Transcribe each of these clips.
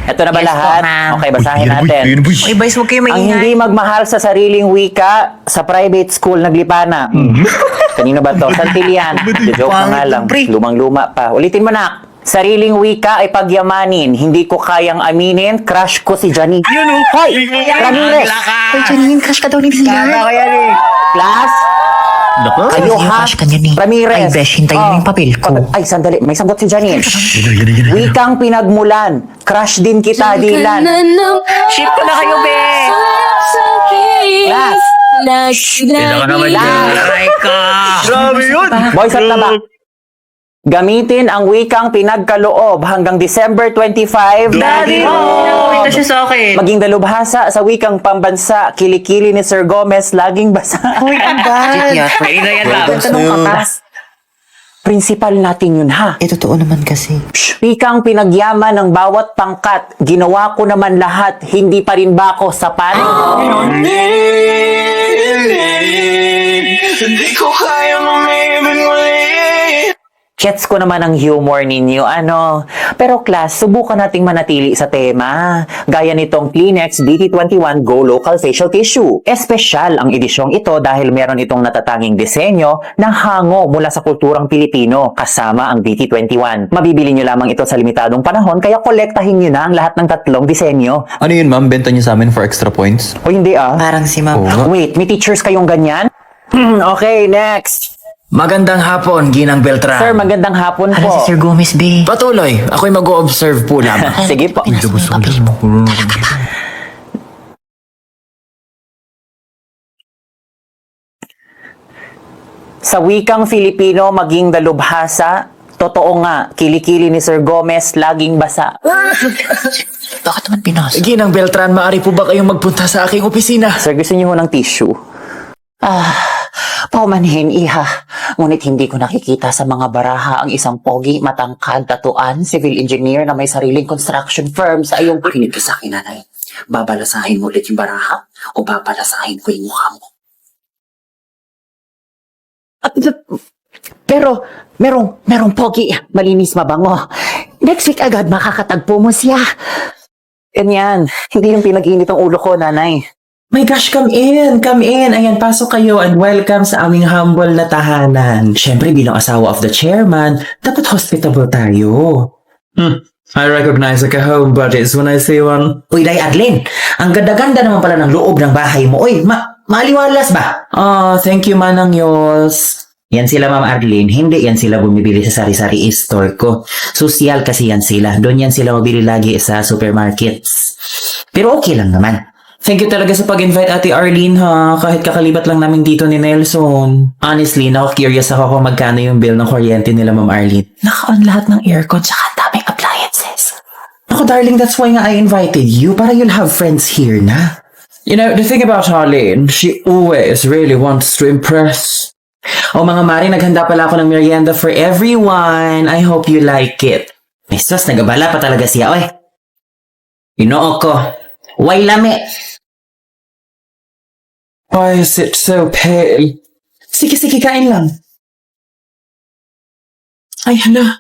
Ito na ba Yes po, lahat? ma'am. Okay, basahin natin. Uy, boys, huwag kayo Ang hindi maingay. magmahal sa sariling wika sa private school naglipana. Kanino ba to? Santilian. Joke na nga lang. Pre. Lumang-luma pa. Ulitin mo na. Sariling wika ay pagyamanin. Hindi ko kayang aminin. Crush ko si Janine. Yun, oh. Hoy! Ramirez! Uy, Janine, crush ka daw ni Villar. yan eh. Class? Naku, Kayo ha? crush ka niyan eh. Ramirez. Ay, besh, hintayin mo yung papel ko. Ay, sandali. May sagot si Janine. Wikang pinagmulan. Crush din kita, Dylan. Ship ko na kayo, be. Class. Kailangan naman Class. Aray ka. Grabe yun! Boys at taba. Gamitin ang wikang pinagkaloob hanggang December 25. Daddy! Ito siya sa akin. Maging dalubhasa sa wikang pambansa, kilikili ni Sir Gomez, laging basa. Uy, agad. Ayun na yan, ma'am. Tanong ka pa. Principal natin yun, ha? Eh, totoo naman kasi. Wikang pinagyaman ng bawat pangkat, ginawa ko naman lahat, hindi pa rin ba ako sapat? Hindi ko kaya mamibig muli. Gets ko naman ang humor ninyo, ano? Pero class, subukan nating manatili sa tema. Gaya nitong Kleenex BT21 Go Local Facial Tissue. Espesyal ang edisyong ito dahil meron itong natatanging disenyo na hango mula sa kulturang Pilipino kasama ang BT21. Mabibili nyo lamang ito sa limitadong panahon kaya kolektahin nyo na ang lahat ng tatlong disenyo. Ano yun, ma'am? Benta niyo sa amin for extra points? O hindi ah? Parang si ma'am. Wait, may teachers kayong ganyan? Okay, next. Magandang hapon, Ginang Beltran. Sir, magandang hapon Ano po. si Sir Gomez, be? Patuloy, ako'y mag-o-observe po lamang. Sige po. Pinasa mo yung papel mo. Sa wikang Filipino, maging dalubhasa, totoo nga, kilikili ni Sir Gomez, laging basa. Bakit naman pinasa? Ginang Beltran, maaari po ba kayong magpunta sa aking opisina? Sir, gusto niyo ho ng tissue? Paumanhin, iha. Ngunit hindi ko nakikita sa mga baraha ang isang pogi, matangkad, tatuan, civil engineer na may sariling construction firm sa iyong... Makinig ka sa akin, nanay. Babalasahin mo ulit yung baraha o babalasahin ko yung mukha mo? Pero, merong pogi, malinis, mabango. Next week agad makakatagpo mo siya. Ganyan, hindi yung pinag-init ang ulo ko, nanay. My gosh, come in, come in. Ayan, pasok kayo and welcome sa aming humble na tahanan. Siyempre, bilang asawa of the chairman, dapat hospitable tayo. I recognize like a home buddies when I see one. Uy, Day Arlene, ang ganda-ganda naman pala ng loob ng bahay mo. Uy, maaliwalas ba? Thank you, Manang Yols. Yan sila, Ma'am Arlene. Hindi yan sila bumibili sa sari-sari store ko. Social kasi yan sila. Doon yan sila mabili lagi sa supermarkets. Pero okay lang naman. Thank you talaga sa pag-invite, Ate Arlene, ha? Kahit kakalibat lang namin dito ni Nelson. Honestly, curious ako kung magkano yung bill ng kuryente nila, Ma'am Arlene. Naka-on lahat ng aircon, tsaka daming appliances. Ako, darling, that's why nga I invited you, para you'll have friends here na. You know, the thing about Arlene, she always really wants to impress. O mga mari, naghanda pala ako ng merienda for everyone. I hope you like it. Mistress, nagabala pa talaga siya, oy. Inoo ko. Way lami. Why is it so pale? Sige, kain lang. Ay, hala.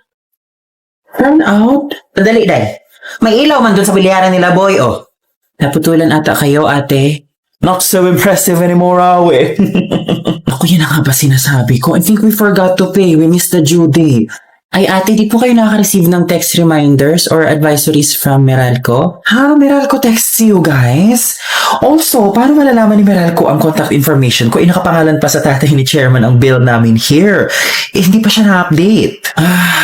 Turn out. Padali, Day. May ilaw man dun sa bilyaran nila, boy, oh. Naputulan ata kayo, ate. Not so impressive anymore, are we? Ako, yun na nga ba sinasabi ko? I think we forgot to pay. We missed the due date. Ay, ate, di po kayo nakaka-receive ng text reminders or advisories from Meralco? Ha? Meralco texts you guys? Also, paano malalaman ni Meralco ang contact information ko? Inakapangalan pa sa tatay ni Chairman ang bill namin here. Hindi pa siya na-update.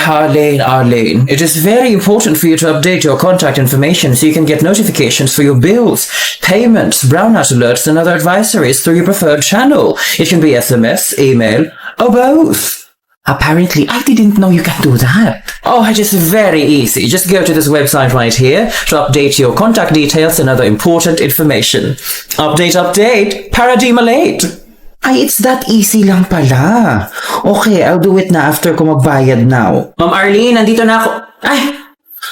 Arlene, it is very important for you to update your contact information so you can get notifications for your bills, payments, brownout alerts, and other advisories through your preferred channel. It can be SMS, email, or both. Apparently, I didn't know you can do that. Oh, it is very easy. Just go to this website right here to update your contact details and other important information. Update, Paradigmalate. Ay, it's that easy lang pala. Okay, I'll do it na after ko magbayad now. Ma'am Arlene, nandito na ako. Ay,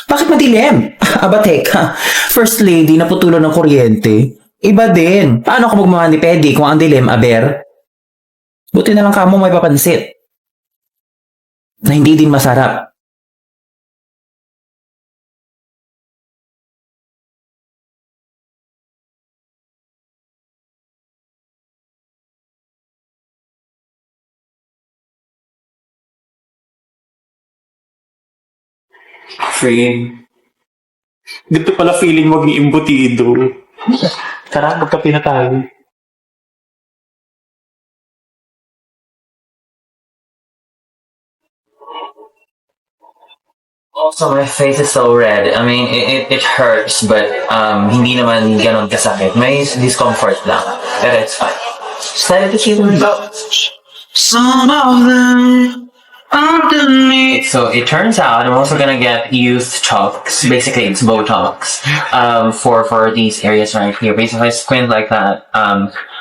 bakit madilim? Aba, teka. First lady, naputulo ng kuryente. Iba din. Paano ko magmamanipedi kung ang dilim, aber? Buti na lang kamo may papansit. Na hindi din masarap. Friend. Dito pala feeling maging imbutido. Tara, magkape na tayo. Also, my face is so red. I mean, it hurts, but hindi naman ganon kasakit. May discomfort lang. Pero it's fine. Excited to see the results. Some of them underneath. So it turns out I'm also gonna get youth tox. Basically, it's Botox. For these areas right here. Basically, I squint like that.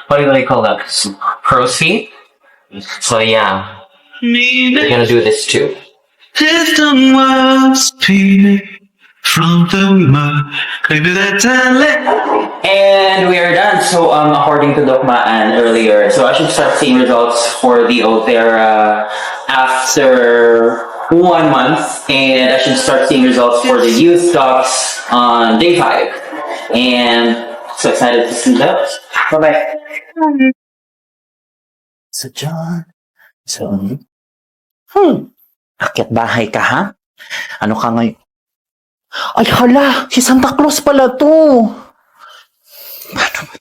What do they call that? Crow's feet. So yeah, we're gonna do this too. Distant words peeping from the mud. Maybe that talent. And we are done. So, according to Doc Maan earlier, so I should start seeing results for the Otera after 1 month, and I should start seeing results for the youth docs on day 5. And so excited to see those. Bye-bye. So, John. So, akyat bahay ka, ha? Ano ka ngayon? Ay, hala! Si Santa Claus pala to! Paano ba?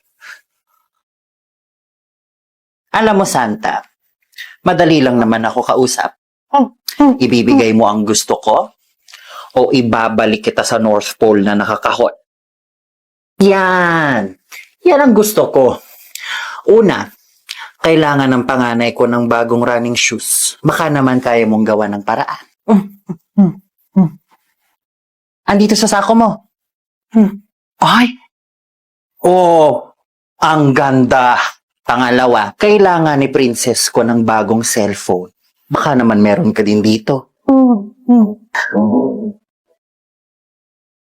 Alam mo, Santa, madali lang naman ako kausap. Ibibigay mo ang gusto ko o ibabalik kita sa North Pole na nakakahot. Yan! Yan ang gusto ko. Una, kailangan ng panganay ko ng bagong running shoes. Baka naman kaya mong gawa ng paraan. Andito sa sako mo. Ay! Oh, ang ganda. Pangalawa, kailangan ni princess ko ng bagong cellphone. Baka naman meron ka din dito.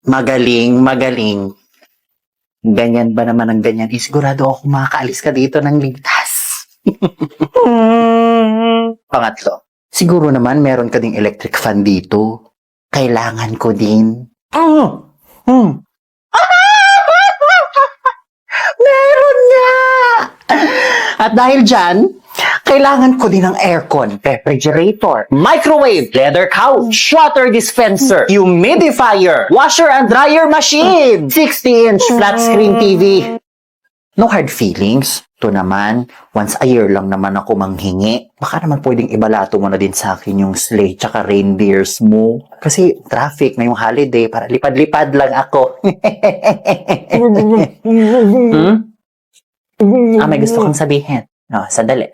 Magaling, magaling. Ganyan ba naman ang ganyan? Sigurado ako makakaalis ka dito ng ligtas. Pangatlo, siguro naman meron ka ding electric fan dito. Kailangan ko din. Meron nga! At dahil dyan, kailangan ko din ng aircon, refrigerator, microwave, leather couch, water dispenser, humidifier, washer and dryer machine, 60-inch flat screen TV. No hard feelings. Ito naman, once a year lang naman ako manghingi. Baka naman pwedeng ibalato mo na din sa akin yung sleigh tsaka reindeers mo. Kasi traffic ngayong holiday para lipad-lipad lang ako. May gusto kong sabihin. No, sandali.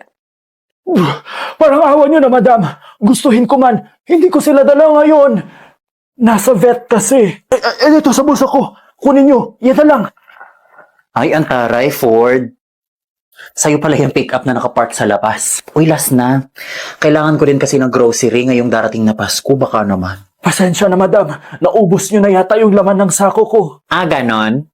Parang awa nyo na, madam. Gustuhin ko man. Hindi ko sila dala ngayon. Nasa vet kasi. Ito sa bulsa ko. Kunin nyo. Yan na lang. Ay, antaray, Ford. Sa'yo pala yung pick-up na nakapark sa labas. Uy, last na. Kailangan ko din kasi ng grocery ngayong darating na Pasko. Baka naman. Pasensya na, madam. Naubos nyo na yata yung laman ng sako ko. Ganon?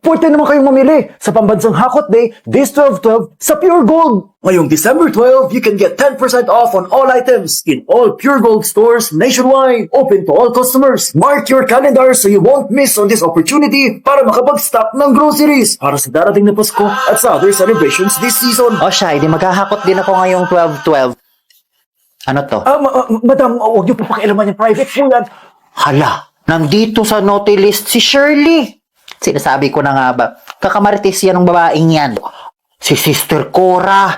Pwede naman kayong mamili sa Pambansang Hakot Day, this 12/12 sa Pure Gold. Ngayong December 12, you can get 10% off on all items in all Pure Gold stores nationwide. Open to all customers. Mark your calendar so you won't miss on this opportunity para makapag-stock ng groceries para sa darating na Pasko at sa other celebrations this season. O siya, di maghahakot din ako ngayong 12/12. Ano to? Madam, huwag niyo po pakialaman yung private po yan. Hala, nandito sa naughty list si Shirley. Sinasabi ko na nga ba, kakamarites yan ng babaeng yan. Si Sister Cora.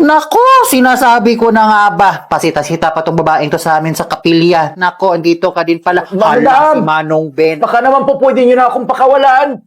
Nako, sinasabi ko na nga ba, pasita-sita pa tong babaeng to sa amin sa kapilya. Nako, andito ka din pala. Hala, Madam! si Manong Ben. Baka naman po pwede niyo na akong pakawalan.